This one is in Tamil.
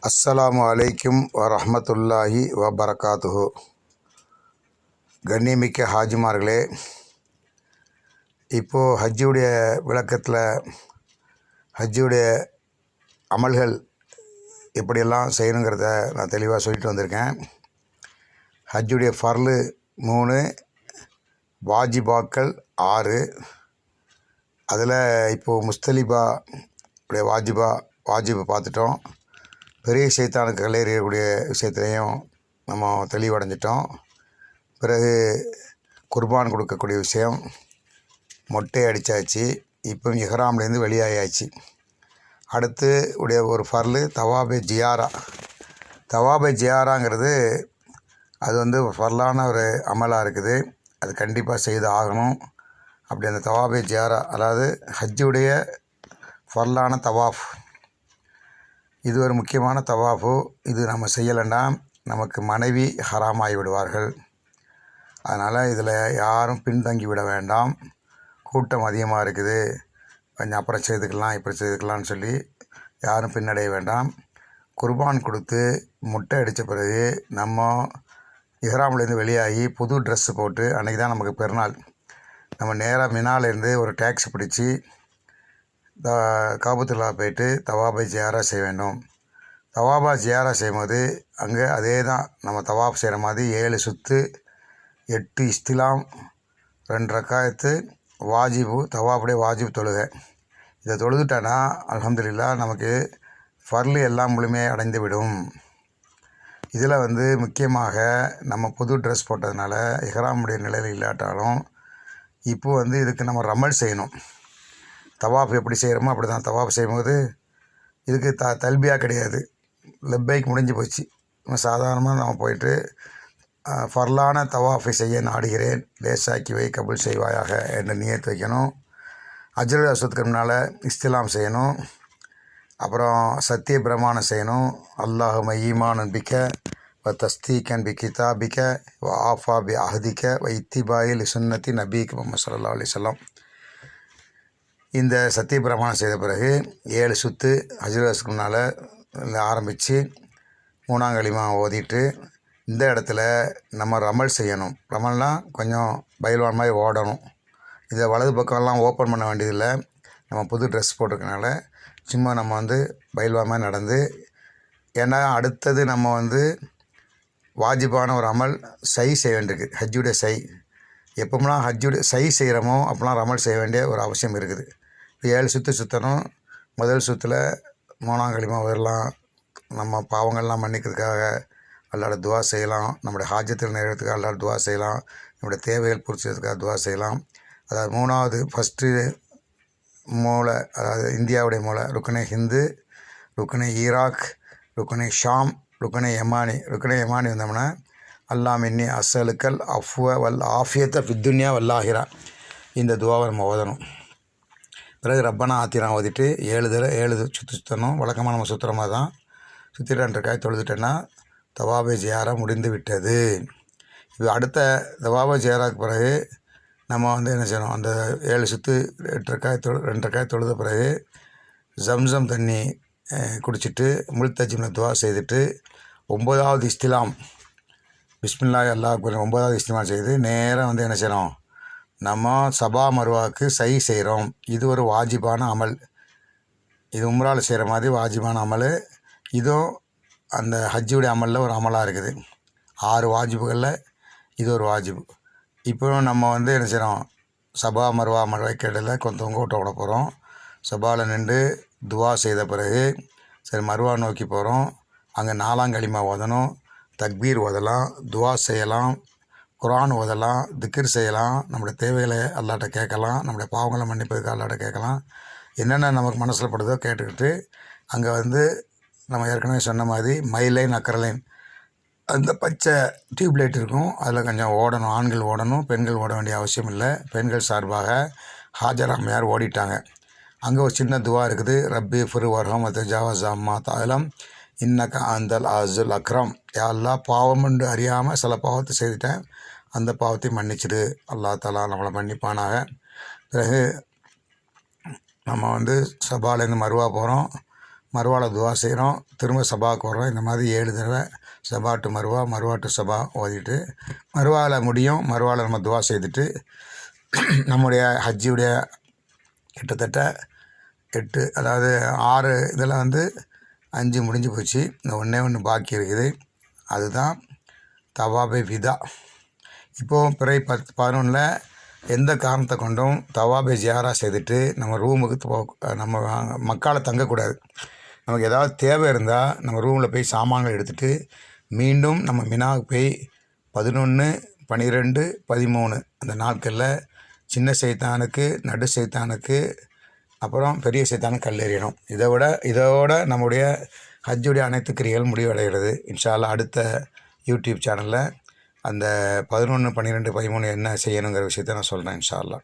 அஸ்ஸலாமு அலைக்கும் வரஹ்மத்துல்லாஹி வபரகாத்துஹு. கண்ணியமிக்க ஹாஜிமார்களே, இப்போது ஹஜ்ஜுடைய விளக்கத்தில் ஹஜ்ஜுடைய அமல்கள் எப்படியெல்லாம் செய்யணுங்கிறத நான் தெளிவாக சொல்லிட்டு வந்திருக்கேன். ஹஜ்ஜுடைய ஃபர்லு 3, வாஜிபாக்கள் 6. அதில் இப்போது முஸ்தலிபா உடைய வாஜிபை பார்த்துட்டோம். பெரிய சைத்தானுக்கு கல்லெறியக்கூடிய விஷயத்துலையும் நம்ம தெளிவடைஞ்சிட்டோம். பிறகு குர்பான் கொடுக்கக்கூடிய விஷயம், மொட்டை அடித்தாச்சு. இப்போ இஹ்ராம்லேருந்து வெளியாயாச்சு. அடுத்து உடைய ஒரு ஃபர்லு தவாபே ஜியாரா. தவாபே ஜியாராங்கிறது அது ஃபர்லான ஒரு அமலாக இருக்குது. அது கண்டிப்பாக செய்து ஆகணும். அப்படி அந்த தவாபே ஜியாரா, அதாவது ஹஜ்ஜுடைய ஃபர்லான தவாஃப், இது ஒரு முக்கியமான தவாஃபு. இது நம்ம செய்யலைன்னா நமக்கு மனைவி ஹராமாகி விடுவார்கள். அதனால் இதில் யாரும் பின்தங்கி விட வேண்டாம். கூட்டம் அதிகமாக இருக்குது, கொஞ்சம் அப்புறம் செய்துக்கலாம் இப்படி செய்துக்கலாம்னு சொல்லி யாரும் பின்னடைய வேண்டாம். குர்பான் கொடுத்து முட்டை அடித்த பிறகு நம்ம இஹ்ராம்லேருந்து வெளியாகி புது ட்ரெஸ்ஸு போட்டு, அன்றைக்கி தான் நமக்கு பெருநாள், நம்ம நேராக மினாலேருந்து ஒரு டாக்ஸி பிடிச்சி காபத்துல்லா போயிட்டு தவாபை ஜியாரா செய்ய வேண்டும். தவாபா ஜியாரா செய்யும்போது அங்கே அதே தான் நம்ம தவாப் செய்கிற மாதிரி 7 சுற்று, 8 இஸ்திலாம், 2 ரக்காயத்து, வாஜிபு, தவாபுடைய வாஜிபு தொழுகை. இதை தொழுதுட்டானா அல்ஹம்துலில்லாஹ் நமக்கு ஃபர்லு எல்லாம் முழுமையாக அடைந்து விடும். இதில் முக்கியமாக நம்ம புது ட்ரெஸ் போட்டதுனால இஹ்ராமுடைய நிலையில் இல்லாட்டாலும் இப்போது இதுக்கு நம்ம ரமல் செய்யணும். தவாஃப் எப்படி செய்கிறோமோ அப்படி தான். தவாஃப் செய்யும்போது இதுக்கு தல்பியா கிடையாது, லெப்பைக்கு முடிஞ்சு போச்சு. சாதாரணமாக நம்ம போயிட்டு ஃபர்லான தவாஃபை செய்ய நாடுகிறேன், லேசாக்கி வை, கபுல் செய்வாயாக என்று நியத்து வைக்கணும். அஜ்ருல் அஸ்வத்துக்கு முன்னால் இஸ்திலாம் செய்யணும். அப்புறம் சத்திய பிரமாணம் செய்யணும். அல்லாஹும்ம ஈமானன் பிக்க வ தஸ்தீகன் பி கிதாபிக்க வ ஆஃபா பி அஹதிக்க வ இத்திபாயில் சுன்னத்தி நபீக் முஹம்மது ஸல்லல்லாஹு அலைஹி வஸல்லம். இந்த சத்திய பிரமாணம் செய்த பிறகு 7 சுற்று அஜ்ருல் அஸ்வத்துக்கு முன்னால் ஆரம்பித்து 3ஆம் கலிமா ஓதிட்டு இந்த இடத்துல நம்ம ரமல் செய்யணும். ரமல்னால் கொஞ்சம் பயில்வான் மாதிரி ஓடணும். இதை வலது பக்கம்லாம் ஓப்பன் பண்ண வேண்டியதில்லை. நம்ம புது ட்ரெஸ் போட்டிருக்கனால சும்மா நம்ம பயில்வான் மாதிரி நடந்து, ஏன்னா அடுத்தது நம்ம வாஜிபான ஒரு அமல் செய்ய வேண்டியிருக்கு. ஹஜ்ஜுடைய எப்போம்லாம் ஹஜ்ஜுடைய செய்கிறோமோ அப்போலாம் ரமல் செய்ய வேண்டிய ஒரு அவசியம் இருக்குது. 7 சுற்று சுற்றணும். முதல் சுற்றில் 3ஆம் கலிமா வரலாம். நம்ம பாவங்கள்லாம் மன்னிக்கிறதுக்காக அல்லாஹ்ட துவா செய்யலாம். நம்முடைய ஹாஜத்தில் நிறைவேறதுக்காக அல்லாஹ்ட துவா செய்யலாம். நம்முடைய தேவைகள் பூர்த்திக்கிறதுக்காக துவா செய்யலாம். அதாவது 3வது ஃபஸ்ட்டு மூலை, அதாவது இந்தியாவுடைய மூலை, ருக்குனே ஹிந்து, ருக்குனே ஈராக், ருக்குனே ஷாம், ருக்குனே யமானி வந்தோம்னா அல்லாஹ் மின்னி அஸ்ஸலுக்கல் அஃப்வ வல் ஆஃபியத்தை ஃபித்துன்யா வல்லாஹிரா, இந்த துவாவை நம்ம ஓதணும். பிறகு ரப்பனா ஆத்திரா ஓதிட்டு 7 சுற்று சுற்றணும். வழக்கமாக நம்ம சுற்றுற மாதிரி தான். சுற்றி 2 ரக்காய் தொழுதுட்டேன்னா தவாபே ஜியாரா முடிந்து விட்டது. இது அடுத்த தவாபே ஜியாராக்கு பிறகு நம்ம என்ன செய்யணும், அந்த 7 சுற்று 2 ரக்காய் தொழுத பிறகு ஜம்சம் தண்ணி குடிச்சிட்டு முல்தஜிமில் துவா செய்துட்டு 9வது இஸ்திலாம், பிஸ்மில்லாஹி அல்லாஹ் அக்பர், 9வது இஸ்திலாம் செய்து நேராக என்ன செய்யணும், நம்ம சபா மருவாவுக்கு செய்கிறோம். இது ஒரு வாஜிபான அமல். இது உம்ராவில் செய்கிற மாதிரி வாஜிபான அமல். இதுவும் அந்த ஹஜ்ஜுடைய அமலில் ஒரு அமலாக இருக்குது. 6 வாஜிபுகளில் இது ஒரு வாஜிபு. இப்போ நம்ம என்ன செய்கிறோம், சபா மருவா வைக்கடையில் கொஞ்சம் ஓட்ட விட போகிறோம். சபாவில் நின்று துவா செய்த பிறகு சரி மருவா நோக்கி போகிறோம். அங்கே 4ஆம் கலிமா ஓதணும், தக்பீர் ஓதலாம், துவா செய்யலாம், குர்ஆன் ஓதலாம், திக்ர் செய்யலாம், நம்முடைய தேவைகளை அல்லாஹ்ட்ட கேட்கலாம், நம்முடைய பாவங்களை மன்னிப்பதுக்கு அல்லாஹ்ட்ட கேட்கலாம். என்னென்ன நமக்கு மனசில் படுதோ கேட்டுக்கிட்டு அங்கே நம்ம ஏற்கனவே சொன்ன மாதிரி மைலைன் அக்கரலைன், அந்த பச்சை டியூப்லைட் இருக்கும், அதில் கொஞ்சம் ஓடணும். ஆண்கள் ஓடணும், பெண்கள் ஓட வேண்டிய அவசியம் இல்லை. பெண்கள் சார்பாக ஹாஜர் அம்மையார் ஓடிட்டாங்க. அங்கே ஒரு சின்ன துவா இருக்குது, ரப்பி ஃபிர் வர்ஹம் வதஜாவஸ் அம்மா தாலம் இன்னக்க அந்தல் அசுல் அக்ரம். யா அல்லாஹ், பாவம் என்று அறியாமல் சில பாவத்தை செய்துட்டேன், அந்த பாவத்தை மன்னிச்சிடு, அல்லாஹ் தஆலா நம்மளை மன்னிப்பானாக. பிறகு நம்ம சபாலேருந்து மருவா போகிறோம். மறுவாவில் துவா செய்கிறோம். திரும்ப சபாவுக்கு வர்றோம். இந்த மாதிரி 7 தடவை சபா டு மறுவா, மறுவா டு சபா ஓதிட்டு மறுவாவில் முடியும். மறுவாவில் நம்ம துவா செய்துட்டு நம்முடைய ஹஜ்ஜியுடைய கிட்டத்தட்ட 8 அதாவது 6 இதில் 5 முடிஞ்சு போச்சு. இந்த ஒன்று பாக்கி இருக்குது. அதுதான் தவாபே விதா. இப்போது பிறை 11 எந்த காரணத்தை கொண்டும் தவாபே ஜியாரா செய்துட்டு நம்ம ரூமுக்கு நம்ம மக்கால தங்கக்கூடாது. நமக்கு ஏதாவது தேவை இருந்தால் நம்ம ரூமில் போய் சாமான்கள் எடுத்துகிட்டு மீண்டும் நம்ம மினாவுக்கு போய் 11, 12, 13 அந்த நாட்களில் சின்ன சைத்தானுக்கு, நடு சைத்தானுக்கு, அப்புறம் பெரிய சைத்தானுக்கு கல்லெறியணும். இதோட நம்முடைய ஹஜ்ஜுடைய அனைத்து கிரிகளும் முடிவடைகிறது. இன்ஷா அல்லாஹ் அடுத்த யூடியூப் சேனலில் அந்த 11, 12, 13 என்ன செய்யணுங்கிற விஷயத்தை நான் சொல்கிறேன் இன்ஷா அல்லாஹ்.